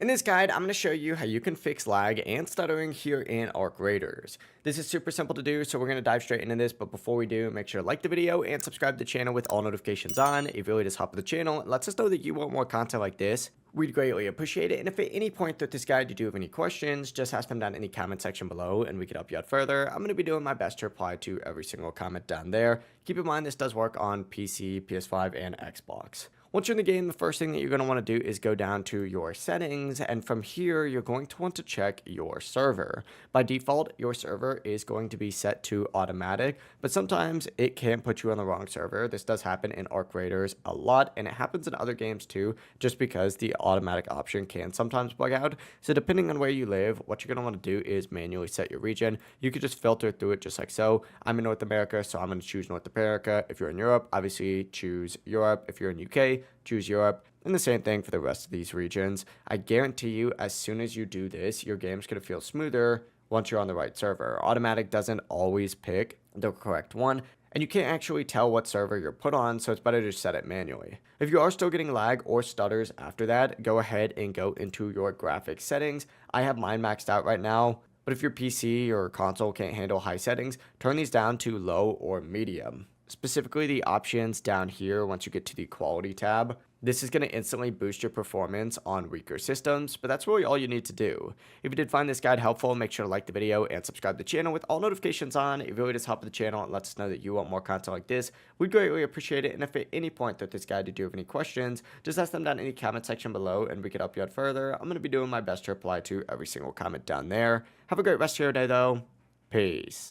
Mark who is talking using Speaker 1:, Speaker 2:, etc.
Speaker 1: In this guide, I'm going to show you how you can fix lag and stuttering here in Arc Raiders. This is super simple to do, so we're going to dive straight into this, but before we do, make sure to like the video and subscribe to the channel with all notifications on. It really does help the channel and lets us know that you want more content like this. We'd greatly appreciate it, and if at any point throughout this guide you do have any questions, just ask them down in the comment section below and we can help you out further. I'm going to be doing my best to reply to every single comment down there. Keep in mind this does work on PC, PS5, and Xbox. Once you're in the game, the first thing that you're going to want to do is go down to your settings, and from here, you're going to want to check your server. By default, your server is going to be set to automatic, but sometimes it can put you on the wrong server. This does happen in Arc Raiders a lot, and it happens in other games too, just because the automatic option can sometimes bug out. So depending on where you live, what you're going to want to do is manually set your region. You could just filter through it just like so. I'm in North America, so I'm going to choose North America. If you're in Europe, obviously choose Europe. If you're in UK, choose Europe, and the same thing for the rest of these regions. I guarantee you, as soon as you do this, your game's going to feel smoother once you're on the right server. Automatic doesn't always pick the correct one, and you can't actually tell what server you're put on, so it's better to set it manually. If you are still getting lag or stutters after that, go ahead and go into your graphics settings. I have mine maxed out right now, but if your PC or console can't handle high settings, turn these down to low or medium. Specifically the options down here once you get to the quality tab. This is going to instantly boost your performance on weaker systems, but that's really all you need to do. If you did find this guide helpful, make sure to like the video and subscribe to the channel with all notifications on. It really does help the channel and lets us know that you want more content like this. We'd greatly appreciate it, and if at any point that this guide you do have any questions, just ask them down in the comment section below and we can help you out further. I'm going to be doing my best to reply to every single comment down there. Have a great rest of your day though. Peace.